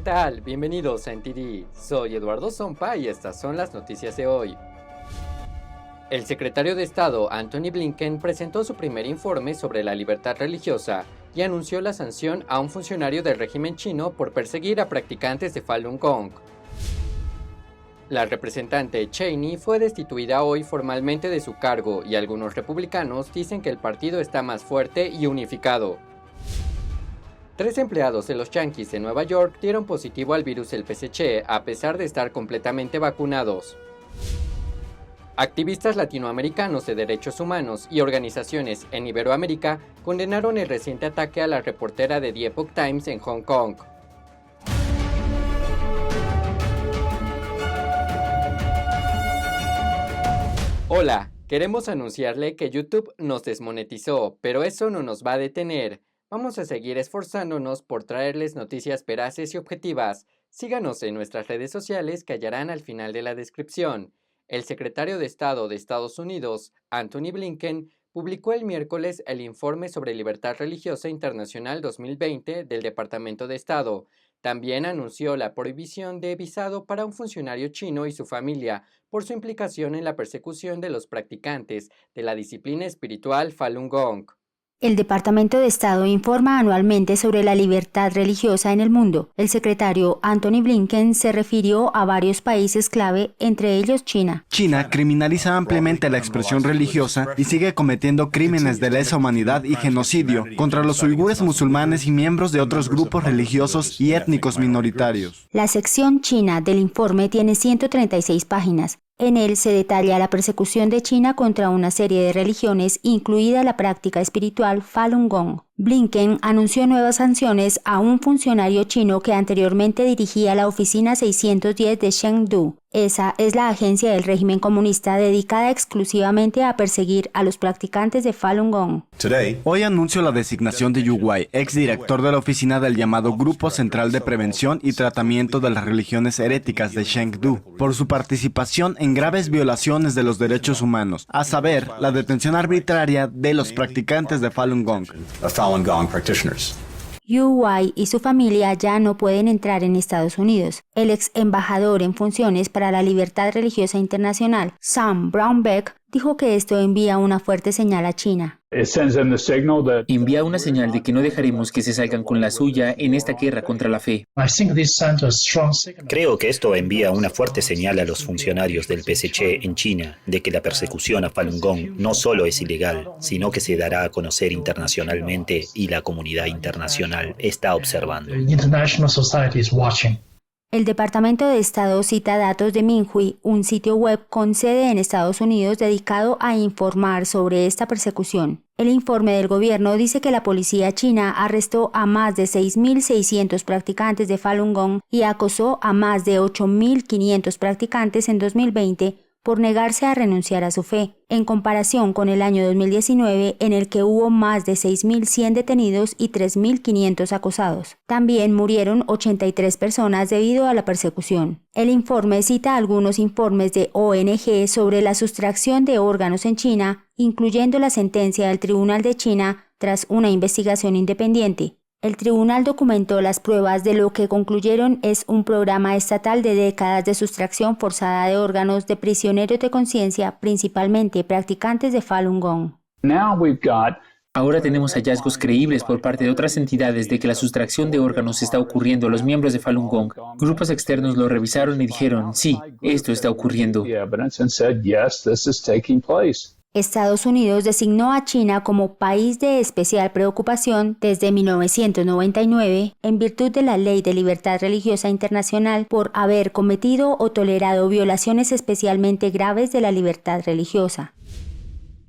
tal? Bienvenidos a NTD. Soy Eduardo Zompa y estas son las noticias de hoy. El secretario de Estado, Antony Blinken, presentó su primer informe sobre la libertad religiosa y anunció la sanción a un funcionario del régimen chino por perseguir a practicantes de Falun Gong. La representante Cheney fue destituida hoy formalmente de su cargo y algunos republicanos dicen que el partido está más fuerte y unificado. 3 empleados de los Yankees de Nueva York dieron positivo al virus del PCC a pesar de estar completamente vacunados. Activistas latinoamericanos de derechos humanos y organizaciones en Iberoamérica condenaron el reciente ataque a la reportera de The Epoch Times en Hong Kong. Hola, queremos anunciarle que YouTube nos desmonetizó, pero eso no nos va a detener. Vamos a seguir esforzándonos por traerles noticias veraces y objetivas. Síganos en nuestras redes sociales que hallarán al final de la descripción. El secretario de Estado de Estados Unidos, Antony Blinken, publicó el miércoles el Informe sobre Libertad Religiosa Internacional 2020 del Departamento de Estado. También anunció la prohibición de visado para un funcionario chino y su familia por su implicación en la persecución de los practicantes de la disciplina espiritual Falun Gong. El Departamento de Estado informa anualmente sobre la libertad religiosa en el mundo. El secretario Antony Blinken se refirió a varios países clave, entre ellos China. China criminaliza ampliamente la expresión religiosa y sigue cometiendo crímenes de lesa humanidad y genocidio contra los uigures musulmanes y miembros de otros grupos religiosos y étnicos minoritarios. La sección china del informe tiene 136 páginas. En él se detalla la persecución de China contra una serie de religiones, incluida la práctica espiritual Falun Gong. Blinken anunció nuevas sanciones a un funcionario chino que anteriormente dirigía la oficina 610 de Chengdu. Esa es la agencia del régimen comunista dedicada exclusivamente a perseguir a los practicantes de Falun Gong. Hoy anuncio la designación de Yu Wei, exdirector de la oficina del llamado Grupo Central de Prevención y Tratamiento de las Religiones Heréticas de Chengdu, por su participación en graves violaciones de los derechos humanos, a saber, la detención arbitraria de los practicantes de Falun Gong. Yu Wei y su familia ya no pueden entrar en Estados Unidos. El ex embajador en funciones para la libertad religiosa internacional, Sam Brownback, dijo que esto envía una fuerte señal a China. Envía una señal de que no dejaremos que se salgan con la suya en esta guerra contra la fe. Creo que esto envía una fuerte señal a los funcionarios del PSC en China de que la persecución a Falun Gong no solo es ilegal, sino que se dará a conocer internacionalmente y la comunidad internacional está observando. El Departamento de Estado cita datos de Minhui, un sitio web con sede en Estados Unidos dedicado a informar sobre esta persecución. El informe del gobierno dice que la policía china arrestó a más de 6.600 practicantes de Falun Gong y acosó a más de 8.500 practicantes en 2020 por negarse a renunciar a su fe, en comparación con el año 2019 en el que hubo más de 6.100 detenidos y 3.500 acosados. También murieron 83 personas debido a la persecución. El informe cita algunos informes de ONG sobre la sustracción de órganos en China, incluyendo la sentencia del Tribunal de China tras una investigación independiente. El tribunal documentó las pruebas de lo que concluyeron es un programa estatal de décadas de sustracción forzada de órganos de prisioneros de conciencia, principalmente practicantes de Falun Gong. Ahora tenemos hallazgos creíbles por parte de otras entidades de que la sustracción de órganos está ocurriendo a los miembros de Falun Gong. Grupos externos lo revisaron y dijeron, sí, esto está ocurriendo. Estados Unidos designó a China como país de especial preocupación desde 1999 en virtud de la Ley de Libertad Religiosa Internacional por haber cometido o tolerado violaciones especialmente graves de la libertad religiosa.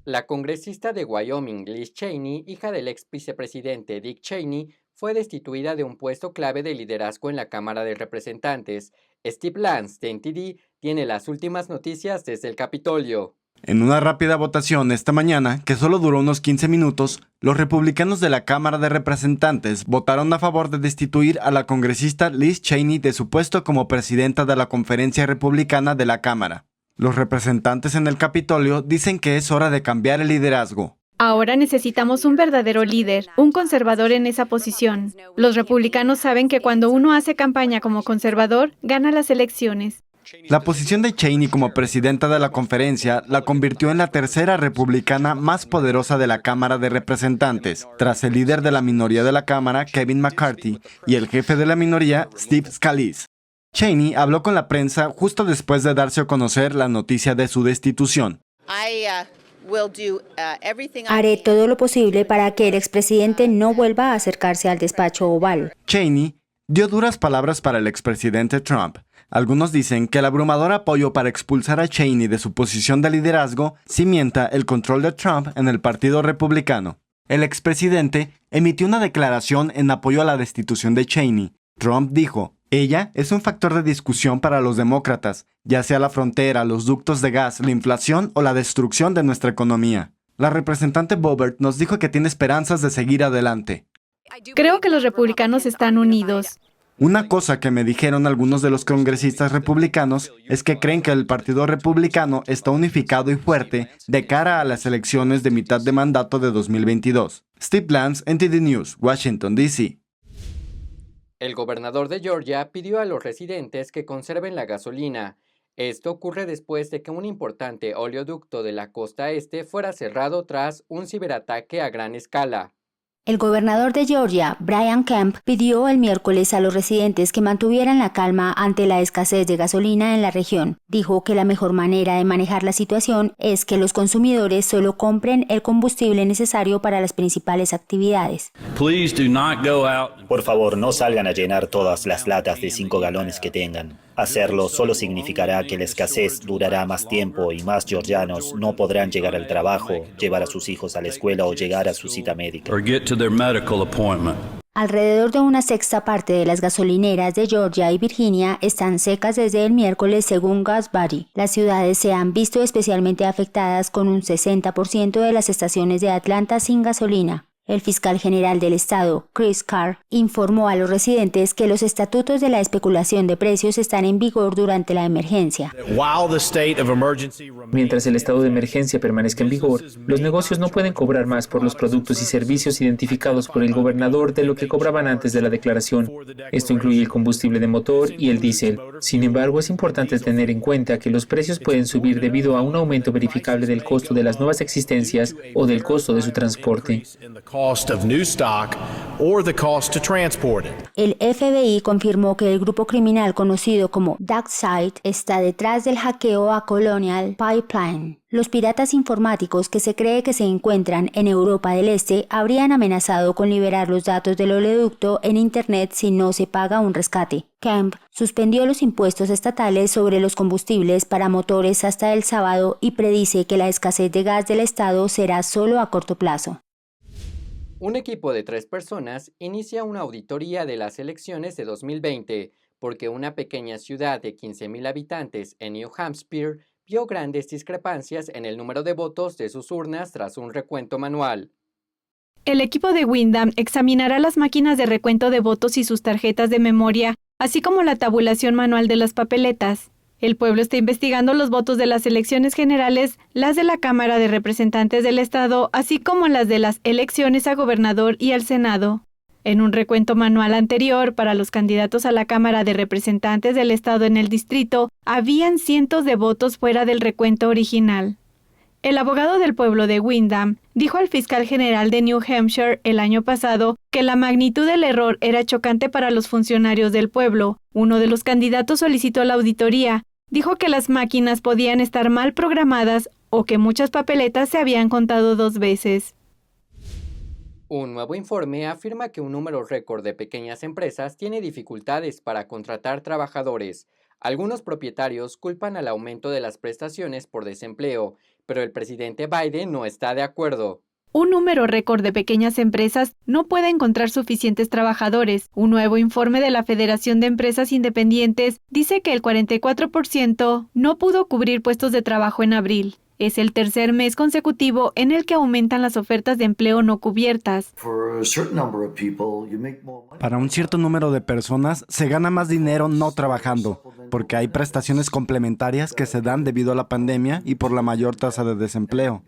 La congresista de Wyoming, Liz Cheney, hija del ex vicepresidente Dick Cheney, fue destituida de un puesto clave de liderazgo en la Cámara de Representantes. Steve Lance, de NTD, tiene las últimas noticias desde el Capitolio. En una rápida votación esta mañana, que solo duró unos 15 minutos, los republicanos de la Cámara de Representantes votaron a favor de destituir a la congresista Liz Cheney de su puesto como presidenta de la Conferencia Republicana de la Cámara. Los representantes en el Capitolio dicen que es hora de cambiar el liderazgo. Ahora necesitamos un verdadero líder, un conservador en esa posición. Los republicanos saben que cuando uno hace campaña como conservador, gana las elecciones. La posición de Cheney como presidenta de la conferencia la convirtió en la tercera republicana más poderosa de la Cámara de Representantes, tras el líder de la minoría de la Cámara, Kevin McCarthy, y el jefe de la minoría, Steve Scalise. Cheney habló con la prensa justo después de darse a conocer la noticia de su destitución. Haré todo lo posible para que el expresidente no vuelva a acercarse al despacho oval. Cheney dio duras palabras para el expresidente Trump. Algunos dicen que el abrumador apoyo para expulsar a Cheney de su posición de liderazgo cimienta el control de Trump en el Partido Republicano. El expresidente emitió una declaración en apoyo a la destitución de Cheney. Trump dijo: ella es un factor de discusión para los demócratas, ya sea la frontera, los ductos de gas, la inflación o la destrucción de nuestra economía. La representante Boebert nos dijo que tiene esperanzas de seguir adelante. Creo que los republicanos están unidos. Una cosa que me dijeron algunos de los congresistas republicanos es que creen que el Partido Republicano está unificado y fuerte de cara a las elecciones de mitad de mandato de 2022. Steve Lance, NTD News, Washington, D.C. El gobernador de Georgia pidió a los residentes que conserven la gasolina. Esto ocurre después de que un importante oleoducto de la costa este fuera cerrado tras un ciberataque a gran escala. El gobernador de Georgia, Brian Kemp, pidió el miércoles a los residentes que mantuvieran la calma ante la escasez de gasolina en la región. Dijo que la mejor manera de manejar la situación es que los consumidores solo compren el combustible necesario para las principales actividades. Por favor, no salgan a llenar todas las latas de 5 galones que tengan. Hacerlo solo significará que la escasez durará más tiempo y más georgianos no podrán llegar al trabajo, llevar a sus hijos a la escuela o llegar a su cita médica. Alrededor de una sexta parte de las gasolineras de Georgia y Virginia están secas desde el miércoles, según GasBuddy. Las ciudades se han visto especialmente afectadas, con un 60% de las estaciones de Atlanta sin gasolina. El fiscal general del estado, Chris Carr, informó a los residentes que los estatutos de la especulación de precios están en vigor durante la emergencia. Mientras el estado de emergencia permanezca en vigor, los negocios no pueden cobrar más por los productos y servicios identificados por el gobernador de lo que cobraban antes de la declaración. Esto incluye el combustible de motor y el diésel. Sin embargo, es importante tener en cuenta que los precios pueden subir debido a un aumento verificable del costo de las nuevas existencias o del costo de su transporte. El FBI confirmó que el grupo criminal conocido como DarkSide está detrás del hackeo a Colonial Pipeline. Los piratas informáticos, que se cree que se encuentran en Europa del Este, habrían amenazado con liberar los datos del oleoducto en Internet si no se paga un rescate. Kemp suspendió los impuestos estatales sobre los combustibles para motores hasta el sábado y predice que la escasez de gas del estado será solo a corto plazo. Un equipo de 3 personas inicia una auditoría de las elecciones de 2020 porque una pequeña ciudad de 15,000 habitantes en New Hampshire vio grandes discrepancias en el número de votos de sus urnas tras un recuento manual. El equipo de Windham examinará las máquinas de recuento de votos y sus tarjetas de memoria, así como la tabulación manual de las papeletas. El pueblo está investigando los votos de las elecciones generales, las de la Cámara de Representantes del Estado, así como las de las elecciones a gobernador y al Senado. En un recuento manual anterior para los candidatos a la Cámara de Representantes del Estado en el distrito, habían cientos de votos fuera del recuento original. El abogado del pueblo de Windham dijo al fiscal general de New Hampshire el año pasado que la magnitud del error era chocante para los funcionarios del pueblo. Uno de los candidatos solicitó la auditoría. Dijo que las máquinas podían estar mal programadas o que muchas papeletas se habían contado 2 veces. Un nuevo informe afirma que un número récord de pequeñas empresas tiene dificultades para contratar trabajadores. Algunos propietarios culpan al aumento de las prestaciones por desempleo, pero el presidente Biden no está de acuerdo. Un número récord de pequeñas empresas no puede encontrar suficientes trabajadores. Un nuevo informe de la Federación de Empresas Independientes dice que el 44% no pudo cubrir puestos de trabajo en abril. Es el tercer mes consecutivo en el que aumentan las ofertas de empleo no cubiertas. Para un cierto número de personas se gana más dinero no trabajando, porque hay prestaciones complementarias que se dan debido a la pandemia y por la mayor tasa de desempleo.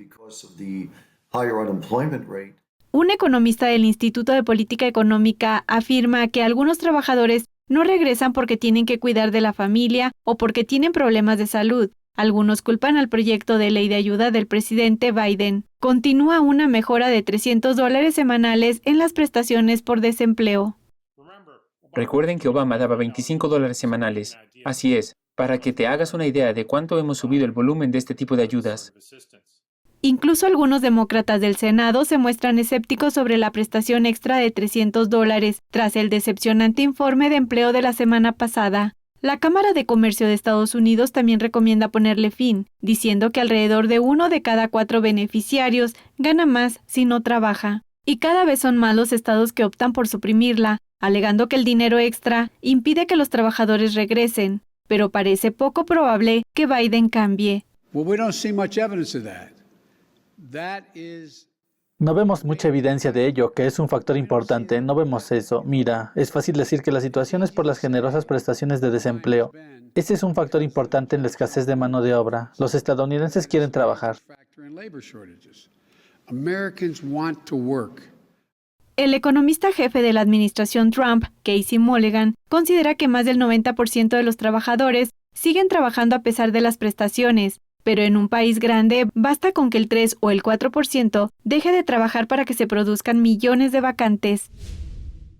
Un economista del Instituto de Política Económica afirma que algunos trabajadores no regresan porque tienen que cuidar de la familia o porque tienen problemas de salud. Algunos culpan al proyecto de ley de ayuda del presidente Biden. Continúa una mejora de $300 semanales en las prestaciones por desempleo. Recuerden que Obama daba $25 semanales. Así es, para que te hagas una idea de cuánto hemos subido el volumen de este tipo de ayudas. Incluso algunos demócratas del Senado se muestran escépticos sobre la prestación extra de $300 tras el decepcionante informe de empleo de la semana pasada. La Cámara de Comercio de Estados Unidos también recomienda ponerle fin, diciendo que alrededor de 1 de cada 4 beneficiarios gana más si no trabaja. Y cada vez son más los estados que optan por suprimirla, alegando que el dinero extra impide que los trabajadores regresen, pero parece poco probable que Biden cambie. No vemos mucha evidencia de ello, que es un factor importante. No vemos eso. Mira, es fácil decir que la situación es por las generosas prestaciones de desempleo. Este es un factor importante en la escasez de mano de obra. Los estadounidenses quieren trabajar. El economista jefe de la administración Trump, Casey Mulligan, considera que más del 90% de los trabajadores siguen trabajando a pesar de las prestaciones, pero en un país grande basta con que el 3 o el 4% deje de trabajar para que se produzcan millones de vacantes.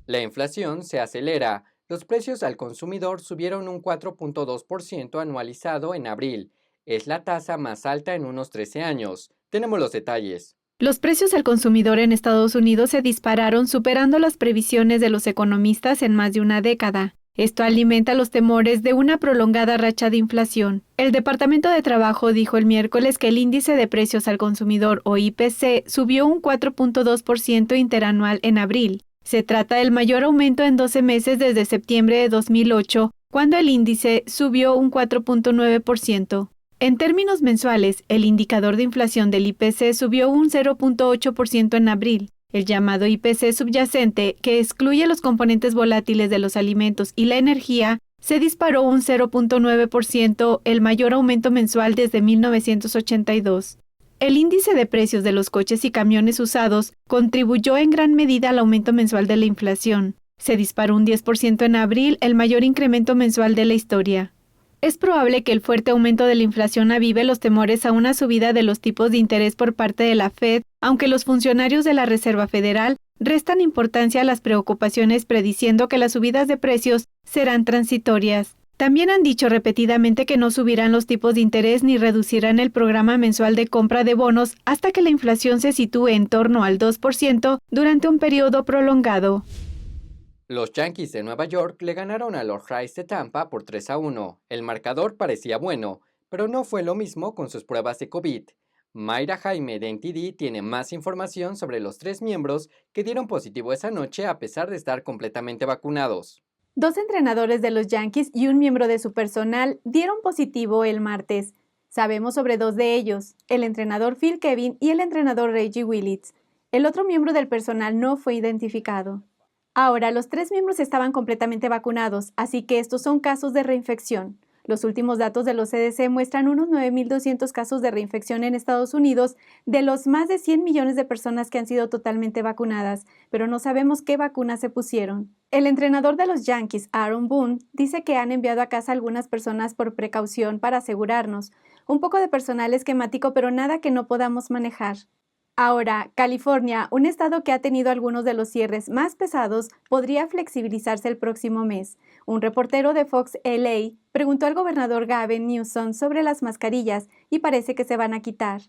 La inflación se acelera. Los precios al consumidor subieron un 4.2% anualizado en abril. Es la tasa más alta en unos 13 años. Tenemos los detalles. Los precios al consumidor en Estados Unidos se dispararon, superando las previsiones de los economistas en más de una década. Esto alimenta los temores de una prolongada racha de inflación. El Departamento de Trabajo dijo el miércoles que el índice de precios al consumidor o IPC subió un 4.2% interanual en abril. Se trata del mayor aumento en 12 meses desde septiembre de 2008, cuando el índice subió un 4.9%. En términos mensuales, el indicador de inflación del IPC subió un 0.8% en abril. El llamado IPC subyacente, que excluye los componentes volátiles de los alimentos y la energía, se disparó un 0.9%, el mayor aumento mensual desde 1982. El índice de precios de los coches y camiones usados contribuyó en gran medida al aumento mensual de la inflación. Se disparó un 10% en abril, el mayor incremento mensual de la historia. Es probable que el fuerte aumento de la inflación avive los temores a una subida de los tipos de interés por parte de la Fed, aunque los funcionarios de la Reserva Federal restan importancia a las preocupaciones prediciendo que las subidas de precios serán transitorias. También han dicho repetidamente que no subirán los tipos de interés ni reducirán el programa mensual de compra de bonos hasta que la inflación se sitúe en torno al 2% durante un periodo prolongado. Los Yankees de Nueva York le ganaron a los Rays de Tampa por 3-1. El marcador parecía bueno, pero no fue lo mismo con sus pruebas de COVID. Mayra Jaime de NTD tiene más información sobre los 3 miembros que dieron positivo esa noche a pesar de estar completamente vacunados. 2 entrenadores de los Yankees y un miembro de su personal dieron positivo el martes. Sabemos sobre 2 de ellos, el entrenador Phil Kevin y el entrenador Reggie Willits. El otro miembro del personal no fue identificado. Ahora, los 3 miembros estaban completamente vacunados, así que estos son casos de reinfección. Los últimos datos de los CDC muestran unos 9.200 casos de reinfección en Estados Unidos de los más de 100 millones de personas que han sido totalmente vacunadas, pero no sabemos qué vacunas se pusieron. El entrenador de los Yankees, Aaron Boone, dice que han enviado a casa a algunas personas por precaución para asegurarnos. Un poco de personal esquemático, pero nada que no podamos manejar. Ahora, California, un estado que ha tenido algunos de los cierres más pesados, podría flexibilizarse el próximo mes. Un reportero de Fox LA preguntó al gobernador Gavin Newsom sobre las mascarillas y parece que se van a quitar.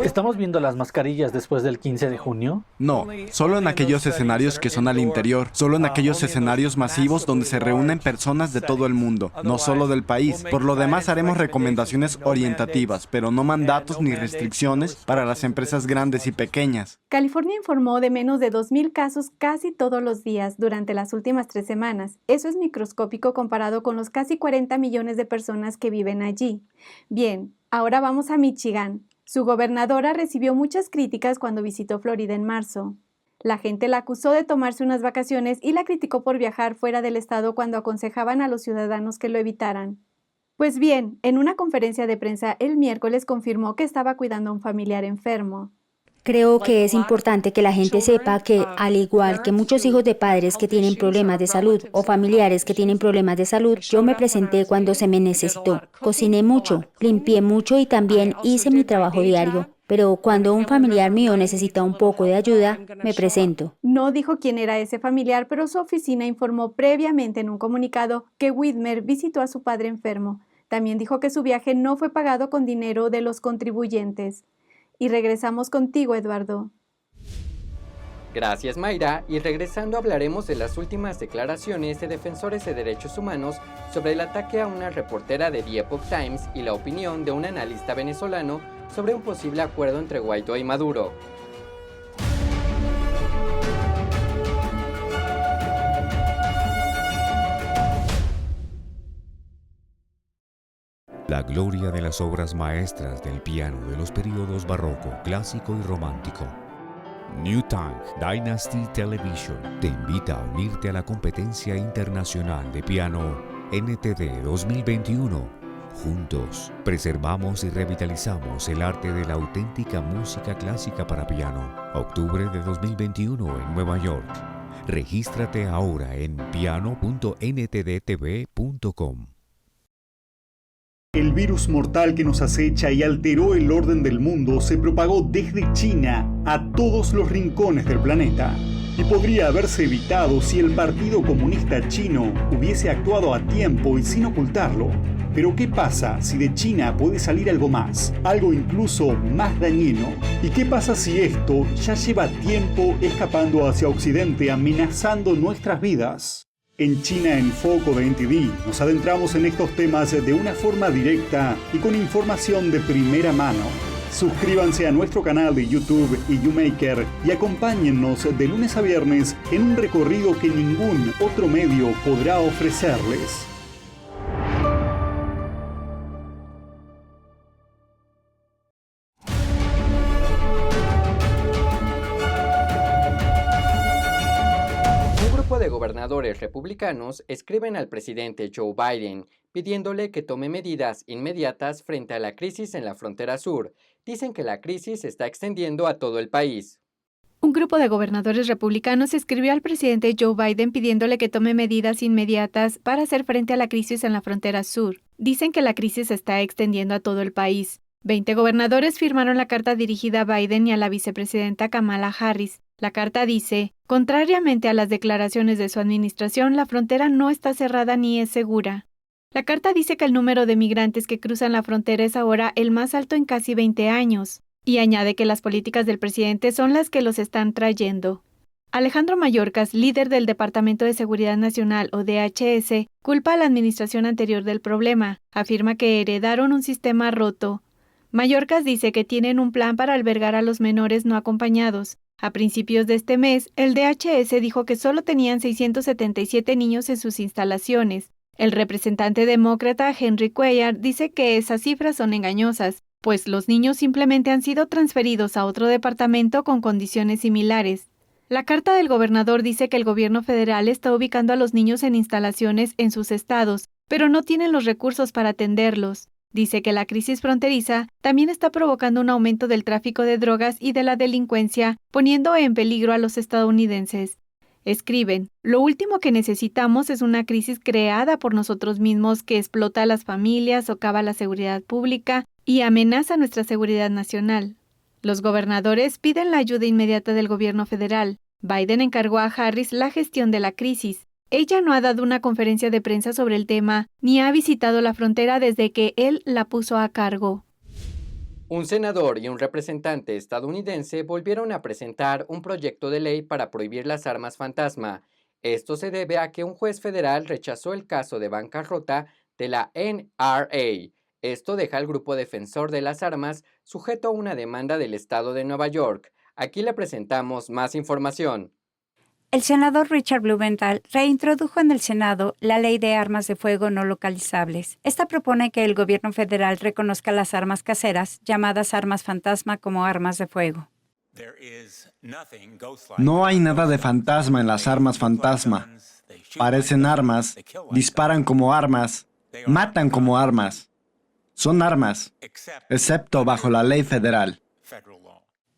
¿Estamos viendo las mascarillas después del 15 de junio? No, solo en aquellos escenarios que son al interior, solo en aquellos escenarios masivos donde se reúnen personas de todo el mundo, no solo del país. Por lo demás haremos recomendaciones orientativas, pero no mandatos ni restricciones para las empresas grandes y pequeñas. California informó de menos de 2.000 casos casi todos los días durante las últimas 3 semanas. Eso es microscópico comparado con los casi 40 millones de personas que viven allí. Bien, ahora vamos a Michigan. Su gobernadora recibió muchas críticas cuando visitó Florida en marzo. La gente la acusó de tomarse unas vacaciones y la criticó por viajar fuera del estado cuando aconsejaban a los ciudadanos que lo evitaran. Pues bien, en una conferencia de prensa el miércoles confirmó que estaba cuidando a un familiar enfermo. Creo que es importante que la gente sepa que, al igual que muchos hijos de padres que tienen problemas de salud o familiares que tienen problemas de salud, yo me presenté cuando se me necesitó. Cociné mucho, limpié mucho y también hice mi trabajo diario. Pero cuando un familiar mío necesita un poco de ayuda, me presento. No dijo quién era ese familiar, pero su oficina informó previamente en un comunicado que Whitmer visitó a su padre enfermo. También dijo que su viaje no fue pagado con dinero de los contribuyentes. Y regresamos contigo, Eduardo. Gracias, Mayra, y regresando hablaremos de las últimas declaraciones de defensores de derechos humanos sobre el ataque a una reportera de The Epoch Times y la opinión de un analista venezolano sobre un posible acuerdo entre Guaidó y Maduro. La gloria de las obras maestras del piano de los periodos barroco, clásico y romántico. New Tang Dynasty Television te invita a unirte a la competencia internacional de piano NTD 2021. Juntos, preservamos y revitalizamos el arte de la auténtica música clásica para piano. Octubre de 2021 en Nueva York. Regístrate ahora en piano.ntdtv.com. El virus mortal que nos acecha y alteró el orden del mundo se propagó desde China a todos los rincones del planeta. Y podría haberse evitado si el Partido Comunista Chino hubiese actuado a tiempo y sin ocultarlo. Pero ¿qué pasa si de China puede salir algo más? Algo incluso más dañino. ¿Y qué pasa si esto ya lleva tiempo escapando hacia Occidente, amenazando nuestras vidas? En China en Foco de NTD nos adentramos en estos temas de una forma directa y con información de primera mano. Suscríbanse a nuestro canal de YouTube y YouMaker y acompáñennos de lunes a viernes en un recorrido que ningún otro medio podrá ofrecerles. De gobernadores republicanos escriben al presidente Joe Biden pidiéndole que tome medidas inmediatas frente a la crisis en la frontera sur. Dicen que la crisis se está extendiendo a todo el país. Un grupo de gobernadores republicanos escribió al presidente Joe Biden pidiéndole que tome medidas inmediatas para hacer frente a la crisis en la frontera sur. Dicen que la crisis se está extendiendo a todo el país. 20 gobernadores firmaron la carta dirigida a Biden y a la vicepresidenta Kamala Harris. La carta dice, contrariamente a las declaraciones de su administración, la frontera no está cerrada ni es segura. La carta dice que el número de migrantes que cruzan la frontera es ahora el más alto en casi 20 años, y añade que las políticas del presidente son las que los están trayendo. Alejandro Mayorkas, líder del Departamento de Seguridad Nacional o DHS, culpa a la administración anterior del problema, afirma que heredaron un sistema roto. Mayorkas dice que tienen un plan para albergar a los menores no acompañados. A principios de este mes, el DHS dijo que solo tenían 677 niños en sus instalaciones. El representante demócrata Henry Cuellar dice que esas cifras son engañosas, pues los niños simplemente han sido transferidos a otro departamento con condiciones similares. La carta del gobernador dice que el gobierno federal está ubicando a los niños en instalaciones en sus estados, pero no tienen los recursos para atenderlos. Dice que la crisis fronteriza también está provocando un aumento del tráfico de drogas y de la delincuencia, poniendo en peligro a los estadounidenses. Escriben, lo último que necesitamos es una crisis creada por nosotros mismos que explota a las familias, socava la seguridad pública y amenaza nuestra seguridad nacional. Los gobernadores piden la ayuda inmediata del gobierno federal. Biden encargó a Harris la gestión de la crisis. Ella no ha dado una conferencia de prensa sobre el tema, ni ha visitado la frontera desde que él la puso a cargo. Un senador y un representante estadounidense volvieron a presentar un proyecto de ley para prohibir las armas fantasma. Esto se debe a que un juez federal rechazó el caso de bancarrota de la NRA. Esto deja al grupo defensor de las armas sujeto a una demanda del estado de Nueva York. Aquí le presentamos más información. El senador Richard Blumenthal reintrodujo en el Senado la Ley de Armas de Fuego No Localizables. Esta propone que el gobierno federal reconozca las armas caseras, llamadas armas fantasma, como armas de fuego. No hay nada de fantasma en las armas fantasma. Parecen armas, disparan como armas, Matan como armas. Son armas, excepto bajo la ley federal.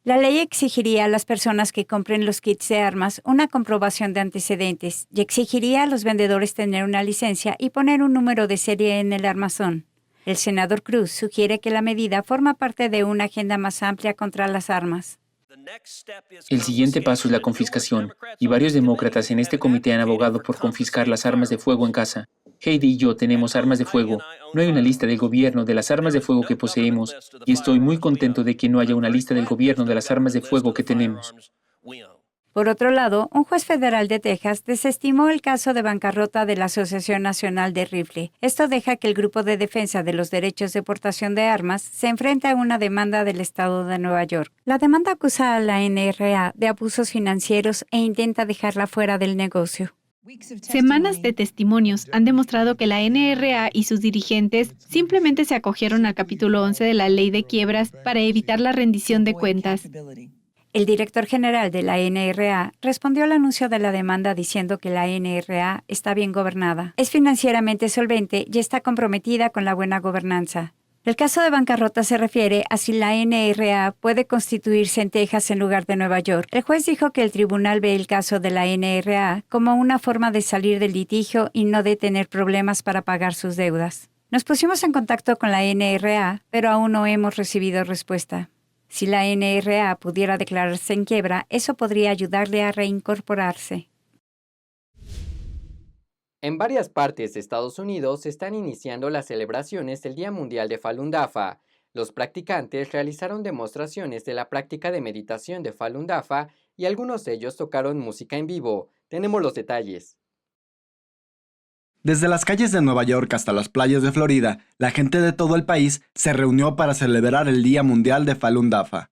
La ley exigiría a las personas que compren los kits de armas una comprobación de antecedentes y exigiría a los vendedores tener una licencia y poner un número de serie en el armazón. El senador Cruz sugiere que la medida forma parte de una agenda más amplia contra las armas. El siguiente paso es la confiscación, y varios demócratas en este comité han abogado por confiscar las armas de fuego en casa. Heidi y yo tenemos armas de fuego. No hay una lista del gobierno de las armas de fuego que poseemos, y estoy muy contento de que no haya una lista del gobierno de las armas de fuego que tenemos. Por otro lado, un juez federal de Texas desestimó el caso de bancarrota de la Asociación Nacional de Rifle. Esto deja que el Grupo de Defensa de los Derechos de Portación de Armas se enfrente a una demanda del estado de Nueva York. La demanda acusa a la NRA de abusos financieros e intenta dejarla fuera del negocio. Semanas de testimonios han demostrado que la NRA y sus dirigentes simplemente se acogieron al capítulo 11 de la Ley de Quiebras para evitar la rendición de cuentas. El director general de la NRA respondió al anuncio de la demanda diciendo que la NRA está bien gobernada, es financieramente solvente y está comprometida con la buena gobernanza. El caso de bancarrota se refiere a si la NRA puede constituirse en Texas en lugar de Nueva York. El juez dijo que el tribunal ve el caso de la NRA como una forma de salir del litigio y no de tener problemas para pagar sus deudas. Nos pusimos en contacto con la NRA, pero aún no hemos recibido respuesta. Si la NRA pudiera declararse en quiebra, eso podría ayudarle a reincorporarse. En varias partes de Estados Unidos se están iniciando las celebraciones del Día Mundial de Falun Dafa. Los practicantes realizaron demostraciones de la práctica de meditación de Falun Dafa y algunos de ellos tocaron música en vivo. Tenemos los detalles. Desde las calles de Nueva York hasta las playas de Florida, la gente de todo el país se reunió para celebrar el Día Mundial de Falun Dafa.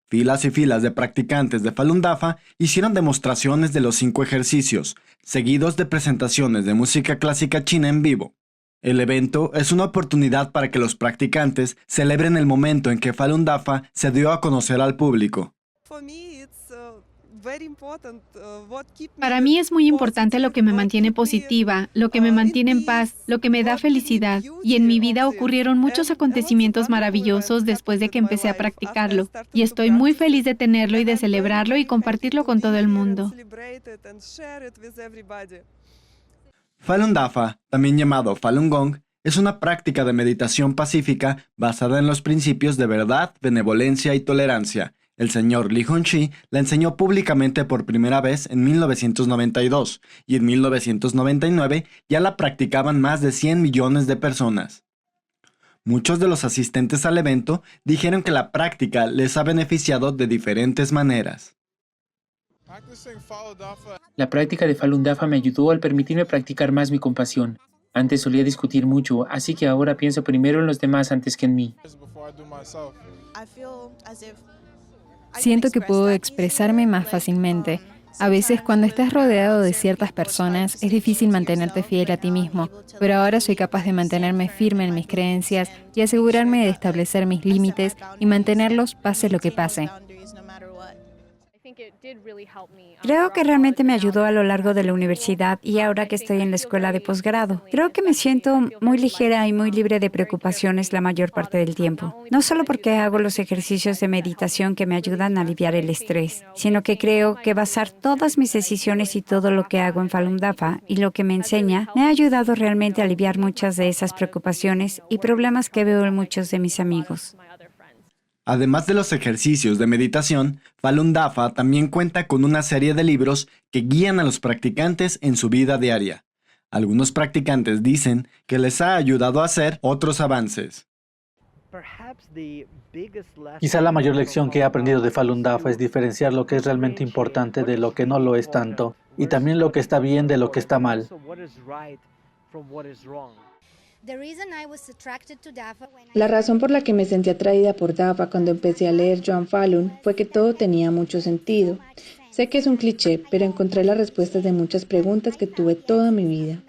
Filas y filas de practicantes de Falun Dafa hicieron demostraciones de los 5 ejercicios, seguidos de presentaciones de música clásica china en vivo. El evento es una oportunidad para que los practicantes celebren el momento en que Falun Dafa se dio a conocer al público. Para mí es muy importante lo que me mantiene positiva, lo que me mantiene en paz, lo que me da felicidad. Y en mi vida ocurrieron muchos acontecimientos maravillosos después de que empecé a practicarlo. Y estoy muy feliz de tenerlo y de celebrarlo y compartirlo con todo el mundo. Falun Dafa, también llamado Falun Gong, es una práctica de meditación pacífica basada en los principios de verdad, benevolencia y tolerancia. El señor Li Hongzhi la enseñó públicamente por primera vez en 1992 y en 1999 ya la practicaban más de 100 millones de personas. Muchos de los asistentes al evento dijeron que la práctica les ha beneficiado de diferentes maneras. La práctica de Falun Dafa me ayudó al permitirme practicar más mi compasión. Antes solía discutir mucho, así que ahora pienso primero en los demás antes que en mí. Siento que puedo expresarme más fácilmente. A veces, cuando estás rodeado de ciertas personas, es difícil mantenerte fiel a ti mismo, pero ahora soy capaz de mantenerme firme en mis creencias y asegurarme de establecer mis límites y mantenerlos pase lo que pase. Creo que realmente me ayudó a lo largo de la universidad y ahora que estoy en la escuela de posgrado. Creo que me siento muy ligera y muy libre de preocupaciones la mayor parte del tiempo. No solo porque hago los ejercicios de meditación que me ayudan a aliviar el estrés, sino que creo que basar todas mis decisiones y todo lo que hago en Falun Dafa y lo que me enseña me ha ayudado realmente a aliviar muchas de esas preocupaciones y problemas que veo en muchos de mis amigos. Además de los ejercicios de meditación, Falun Dafa también cuenta con una serie de libros que guían a los practicantes en su vida diaria. Algunos practicantes dicen que les ha ayudado a hacer otros avances. Quizá la mayor lección que he aprendido de Falun Dafa es diferenciar lo que es realmente importante de lo que no lo es tanto, y también lo que está bien de lo que está mal. La razón por la que me sentí atraída por Dafa cuando empecé a leer Joan Falun fue que todo tenía mucho sentido. Sé que es un cliché, pero encontré las respuestas de muchas preguntas que tuve toda mi vida.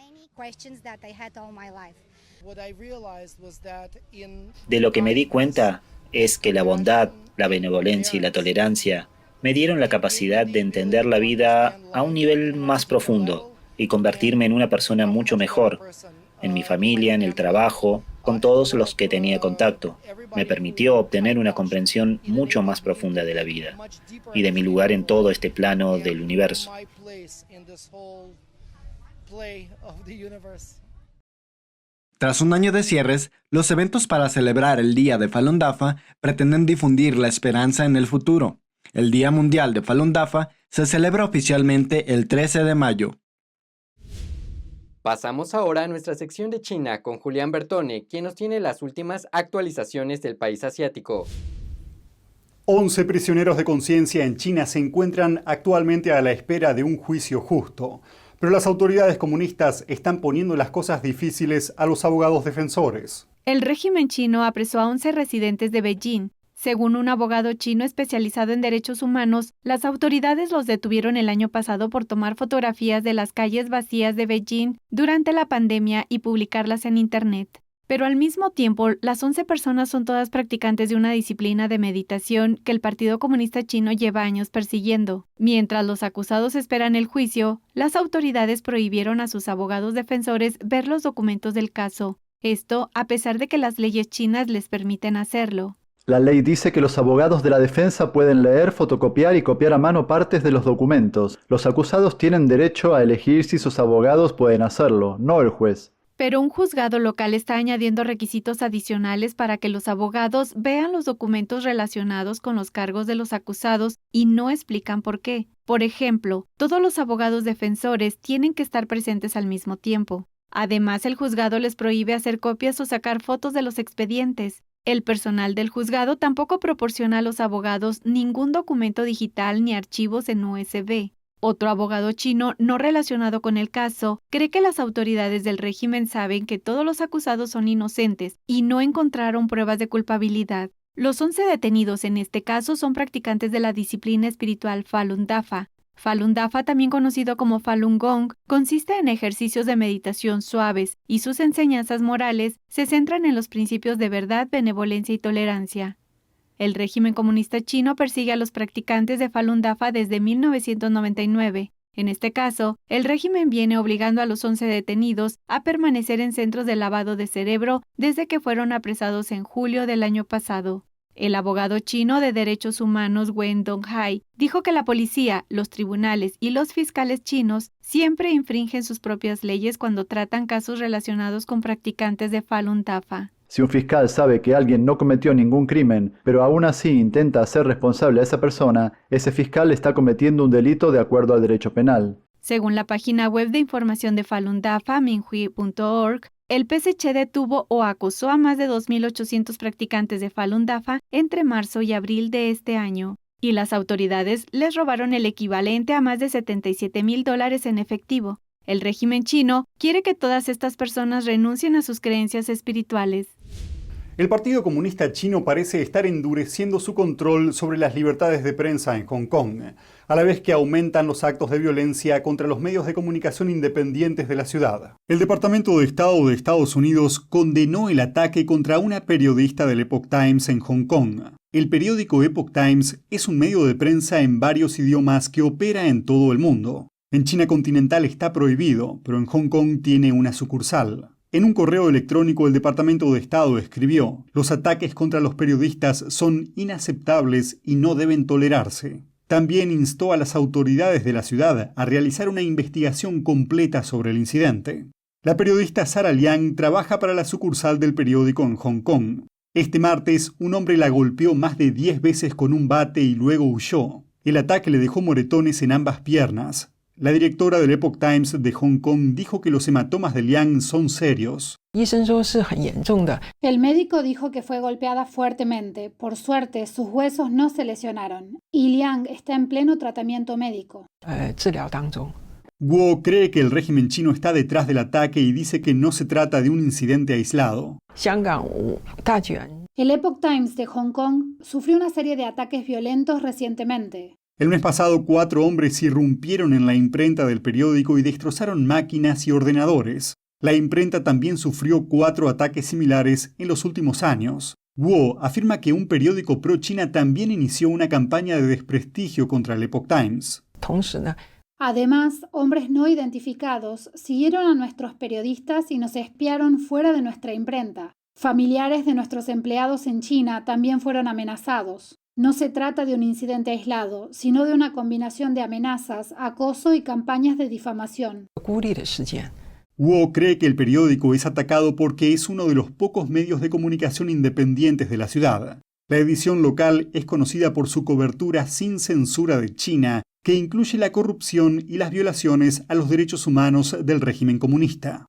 De lo que me di cuenta es que la bondad, la benevolencia y la tolerancia me dieron la capacidad de entender la vida a un nivel más profundo y convertirme en una persona mucho mejor. en mi familia, en el trabajo, con todos los que tenía contacto. Me permitió obtener una comprensión mucho más profunda de la vida y de mi lugar en todo este plano del universo. Tras un año de cierres, los eventos para celebrar el Día de Falun Dafa pretenden difundir la esperanza en el futuro. El Día Mundial de Falun Dafa se celebra oficialmente el 13 de mayo. Pasamos ahora a nuestra sección de China con Julián Bertone, quien nos tiene las últimas actualizaciones del país asiático. 11 prisioneros de conciencia en China se encuentran actualmente a la espera de un juicio justo. Pero las autoridades comunistas están poniendo las cosas difíciles a los abogados defensores. El régimen chino apresó a 11 residentes de Beijing. Según un abogado chino especializado en derechos humanos, las autoridades los detuvieron el año pasado por tomar fotografías de las calles vacías de Beijing durante la pandemia y publicarlas en Internet. Pero al mismo tiempo, las 11 personas son todas practicantes de una disciplina de meditación que el Partido Comunista Chino lleva años persiguiendo. Mientras los acusados esperan el juicio, las autoridades prohibieron a sus abogados defensores ver los documentos del caso. Esto a pesar de que las leyes chinas les permiten hacerlo. La ley dice que los abogados de la defensa pueden leer, fotocopiar y copiar a mano partes de los documentos. Los acusados tienen derecho a elegir si sus abogados pueden hacerlo, no el juez. Pero un juzgado local está añadiendo requisitos adicionales para que los abogados vean los documentos relacionados con los cargos de los acusados y no explican por qué. Por ejemplo, todos los abogados defensores tienen que estar presentes al mismo tiempo. Además, el juzgado les prohíbe hacer copias o sacar fotos de los expedientes. El personal del juzgado tampoco proporciona a los abogados ningún documento digital ni archivos en USB. Otro abogado chino no relacionado con el caso cree que las autoridades del régimen saben que todos los acusados son inocentes y no encontraron pruebas de culpabilidad. Los 11 detenidos en este caso son practicantes de la disciplina espiritual Falun Dafa. Falun Dafa, también conocido como Falun Gong, consiste en ejercicios de meditación suaves y sus enseñanzas morales se centran en los principios de verdad, benevolencia y tolerancia. El régimen comunista chino persigue a los practicantes de Falun Dafa desde 1999. En este caso, el régimen viene obligando a los 11 detenidos a permanecer en centros de lavado de cerebro desde que fueron apresados en julio del año pasado. El abogado chino de derechos humanos Wen Donghai dijo que la policía, los tribunales y los fiscales chinos siempre infringen sus propias leyes cuando tratan casos relacionados con practicantes de Falun Dafa. Si un fiscal sabe que alguien no cometió ningún crimen, pero aún así intenta hacer responsable a esa persona, ese fiscal está cometiendo un delito de acuerdo al derecho penal. Según la página web de información de Falun Dafa, minhui.org, el PSC detuvo o acosó a más de 2.800 practicantes de Falun Dafa entre marzo y abril de este año, y las autoridades les robaron el equivalente a más de $77,000 en efectivo. El régimen chino quiere que todas estas personas renuncien a sus creencias espirituales. El Partido Comunista Chino parece estar endureciendo su control sobre las libertades de prensa en Hong Kong, a la vez que aumentan los actos de violencia contra los medios de comunicación independientes de la ciudad. El Departamento de Estado de Estados Unidos condenó el ataque contra una periodista del Epoch Times en Hong Kong. El periódico Epoch Times es un medio de prensa en varios idiomas que opera en todo el mundo. En China continental está prohibido, pero en Hong Kong tiene una sucursal. En un correo electrónico, el Departamento de Estado escribió: "Los ataques contra los periodistas son inaceptables y no deben tolerarse". También instó a las autoridades de la ciudad a realizar una investigación completa sobre el incidente. La periodista Sara Liang trabaja para la sucursal del periódico en Hong Kong. Este martes, un hombre la golpeó más de 10 veces con un bate y luego huyó. El ataque le dejó moretones en ambas piernas. La directora del Epoch Times de Hong Kong dijo que los hematomas de Liang son serios. El médico dijo que fue golpeada fuertemente. Por suerte, sus huesos no se lesionaron. Y Liang está en pleno tratamiento médico. Guo cree que el régimen chino está detrás del ataque y dice que no se trata de un incidente aislado. El Epoch Times de Hong Kong sufrió una serie de ataques violentos recientemente. El mes pasado, 4 hombres irrumpieron en la imprenta del periódico y destrozaron máquinas y ordenadores. La imprenta también sufrió 4 ataques similares en los últimos años. Guo afirma que un periódico pro-China también inició una campaña de desprestigio contra el Epoch Times. Además, hombres no identificados siguieron a nuestros periodistas y nos espiaron fuera de nuestra imprenta. Familiares de nuestros empleados en China también fueron amenazados. No se trata de un incidente aislado, sino de una combinación de amenazas, acoso y campañas de difamación. Wu cree que el periódico es atacado porque es uno de los pocos medios de comunicación independientes de la ciudad. La edición local es conocida por su cobertura sin censura de China, que incluye la corrupción y las violaciones a los derechos humanos del régimen comunista.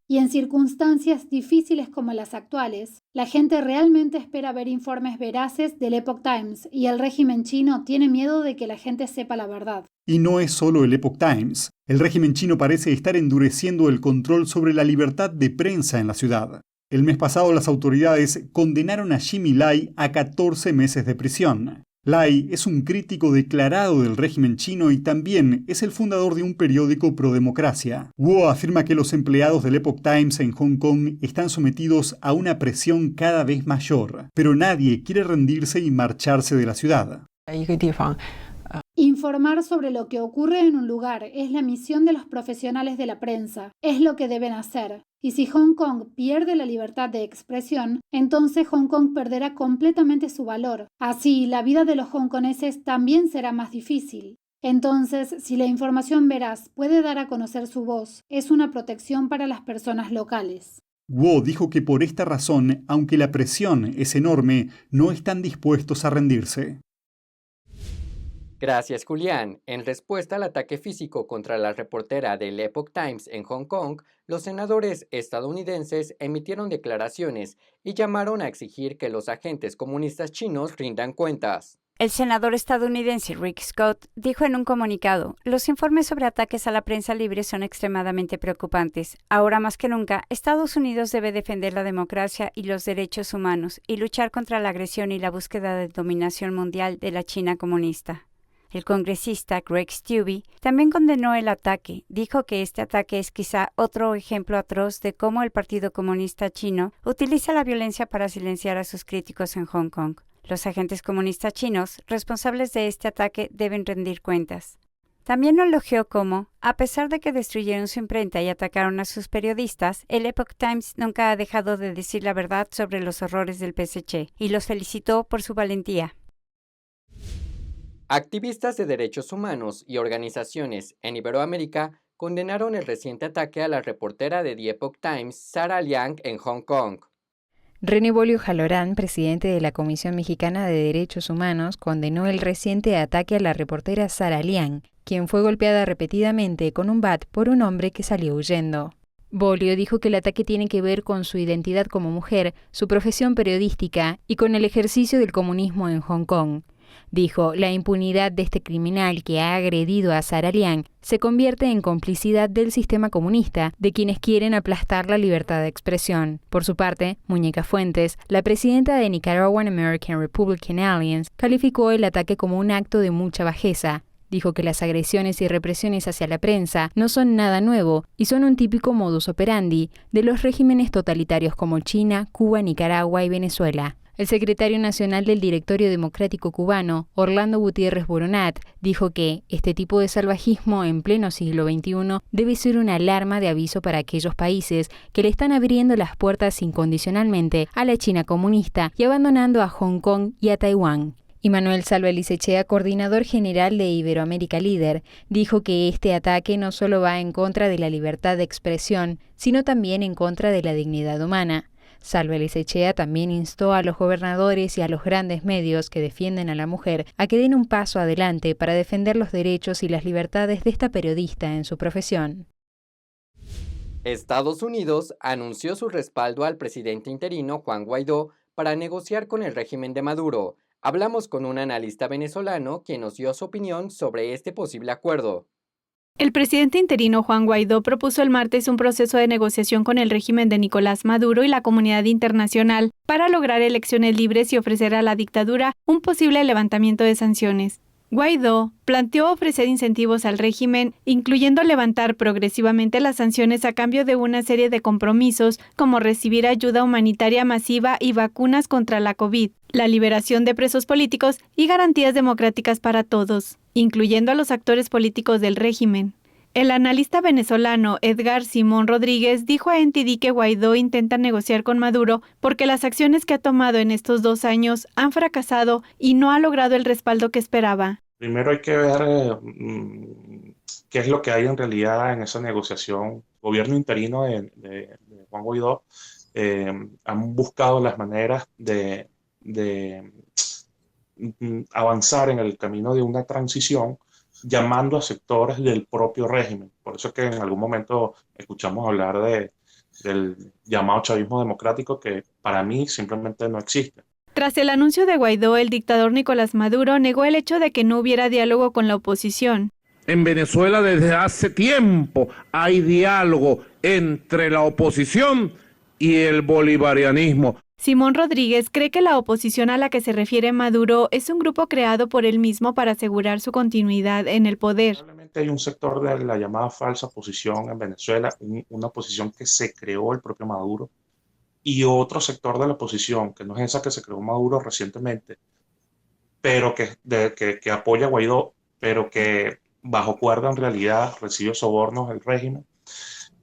Y en circunstancias difíciles como las actuales, la gente realmente espera ver informes veraces del Epoch Times y el régimen chino tiene miedo de que la gente sepa la verdad. Y no es solo el Epoch Times. El régimen chino parece estar endureciendo el control sobre la libertad de prensa en la ciudad. El mes pasado las autoridades condenaron a Jimmy Lai a 14 meses de prisión. Lai es un crítico declarado del régimen chino y también es el fundador de un periódico pro-democracia. Wu afirma que los empleados del Epoch Times en Hong Kong están sometidos a una presión cada vez mayor, pero nadie quiere rendirse y marcharse de la ciudad. Informar sobre lo que ocurre en un lugar es la misión de los profesionales de la prensa, es lo que deben hacer. Y si Hong Kong pierde la libertad de expresión, entonces Hong Kong perderá completamente su valor. Así, la vida de los hongkoneses también será más difícil. Entonces, si la información veraz puede dar a conocer su voz, es una protección para las personas locales. Wu dijo que por esta razón, aunque la presión es enorme, no están dispuestos a rendirse. Gracias, Julián. En respuesta al ataque físico contra la reportera del Epoch Times en Hong Kong, los senadores estadounidenses emitieron declaraciones y llamaron a exigir que los agentes comunistas chinos rindan cuentas. El senador estadounidense Rick Scott dijo en un comunicado: los informes sobre ataques a la prensa libre son extremadamente preocupantes. Ahora más que nunca, Estados Unidos debe defender la democracia y los derechos humanos y luchar contra la agresión y la búsqueda de dominación mundial de la China comunista. El congresista Greg Steube también condenó el ataque. Dijo que este ataque es quizá otro ejemplo atroz de cómo el Partido Comunista Chino utiliza la violencia para silenciar a sus críticos en Hong Kong. Los agentes comunistas chinos responsables de este ataque deben rendir cuentas. También elogió cómo, a pesar de que destruyeron su imprenta y atacaron a sus periodistas, el Epoch Times nunca ha dejado de decir la verdad sobre los horrores del PSC y los felicitó por su valentía. Activistas de derechos humanos y organizaciones en Iberoamérica condenaron el reciente ataque a la reportera de The Epoch Times, Sarah Liang, en Hong Kong. René Bolio Jalorán, presidente de la Comisión Mexicana de Derechos Humanos, condenó el reciente ataque a la reportera Sarah Liang, quien fue golpeada repetidamente con un bat por un hombre que salió huyendo. Bolio dijo que el ataque tiene que ver con su identidad como mujer, su profesión periodística y con el ejercicio del comunismo en Hong Kong. Dijo, la impunidad de este criminal que ha agredido a Sarah Liang se convierte en complicidad del sistema comunista, de quienes quieren aplastar la libertad de expresión. Por su parte, Muñeca Fuentes, la presidenta de Nicaraguan American Republican Alliance, calificó el ataque como un acto de mucha bajeza. Dijo que las agresiones y represiones hacia la prensa no son nada nuevo y son un típico modus operandi de los regímenes totalitarios como China, Cuba, Nicaragua y Venezuela. El secretario nacional del Directorio Democrático Cubano, Orlando Gutiérrez Boronat, dijo que este tipo de salvajismo en pleno siglo XXI debe ser una alarma de aviso para aquellos países que le están abriendo las puertas incondicionalmente a la China comunista y abandonando a Hong Kong y a Taiwán. Y Manuel Salva Elisechea, coordinador general de Iberoamérica Líder, dijo que este ataque no solo va en contra de la libertad de expresión, sino también en contra de la dignidad humana. Salva Elisechea también instó a los gobernadores y a los grandes medios que defienden a la mujer a que den un paso adelante para defender los derechos y las libertades de esta periodista en su profesión. Estados Unidos anunció su respaldo al presidente interino Juan Guaidó para negociar con el régimen de Maduro. Hablamos con un analista venezolano quien nos dio su opinión sobre este posible acuerdo. El presidente interino Juan Guaidó propuso el martes un proceso de negociación con el régimen de Nicolás Maduro y la comunidad internacional para lograr elecciones libres y ofrecer a la dictadura un posible levantamiento de sanciones. Guaidó planteó ofrecer incentivos al régimen, incluyendo levantar progresivamente las sanciones a cambio de una serie de compromisos, como recibir ayuda humanitaria masiva y vacunas contra la COVID, la liberación de presos políticos y garantías democráticas para todos, incluyendo a los actores políticos del régimen. El analista venezolano Edgar Simón Rodríguez dijo a NTD que Guaidó intenta negociar con Maduro porque las acciones que ha tomado en estos 2 años han fracasado y no ha logrado el respaldo que esperaba. Primero hay que ver qué es lo que hay en realidad en esa negociación. El gobierno interino de Juan Guaidó han buscado las maneras de avanzar en el camino de una transición, llamando a sectores del propio régimen. Por eso es que en algún momento escuchamos hablar del llamado chavismo democrático, que para mí simplemente no existe. Tras el anuncio de Guaidó, el dictador Nicolás Maduro negó el hecho de que no hubiera diálogo con la oposición. En Venezuela desde hace tiempo hay diálogo entre la oposición y el bolivarianismo. Simón Rodríguez cree que la oposición a la que se refiere Maduro es un grupo creado por él mismo para asegurar su continuidad en el poder. Probablemente hay un sector de la llamada falsa oposición en Venezuela, una oposición que se creó el propio Maduro, y otro sector de la oposición, que no es esa que se creó Maduro recientemente, pero que apoya a Guaidó, pero que bajo cuerda en realidad recibe sobornos del régimen.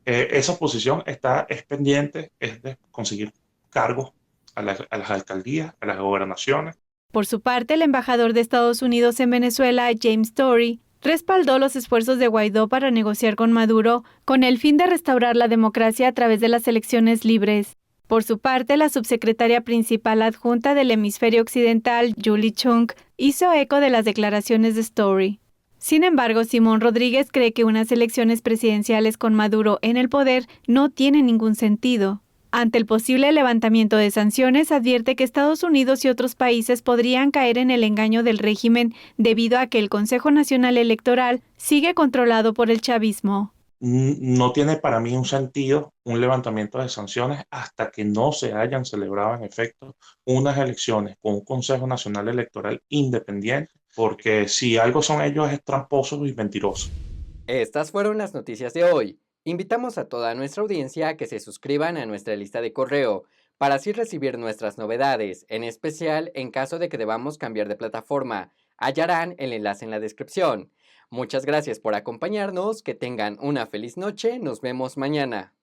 Esa oposición es pendiente de conseguir cargos a las alcaldías, a las gobernaciones. Por su parte, el embajador de Estados Unidos en Venezuela, James Tory, respaldó los esfuerzos de Guaidó para negociar con Maduro con el fin de restaurar la democracia a través de las elecciones libres. Por su parte, la subsecretaria principal adjunta del hemisferio occidental, Julie Chung, hizo eco de las declaraciones de Story. Sin embargo, Simón Rodríguez cree que unas elecciones presidenciales con Maduro en el poder no tienen ningún sentido. Ante el posible levantamiento de sanciones, advierte que Estados Unidos y otros países podrían caer en el engaño del régimen debido a que el Consejo Nacional Electoral sigue controlado por el chavismo. No tiene para mí un sentido un levantamiento de sanciones hasta que no se hayan celebrado en efecto unas elecciones con un Consejo Nacional Electoral independiente, porque si algo son ellos es tramposos y mentirosos. Estas fueron las noticias de hoy. Invitamos a toda nuestra audiencia a que se suscriban a nuestra lista de correo para así recibir nuestras novedades, en especial en caso de que debamos cambiar de plataforma. Hallarán el enlace en la descripción. Muchas gracias por acompañarnos, que tengan una feliz noche, nos vemos mañana.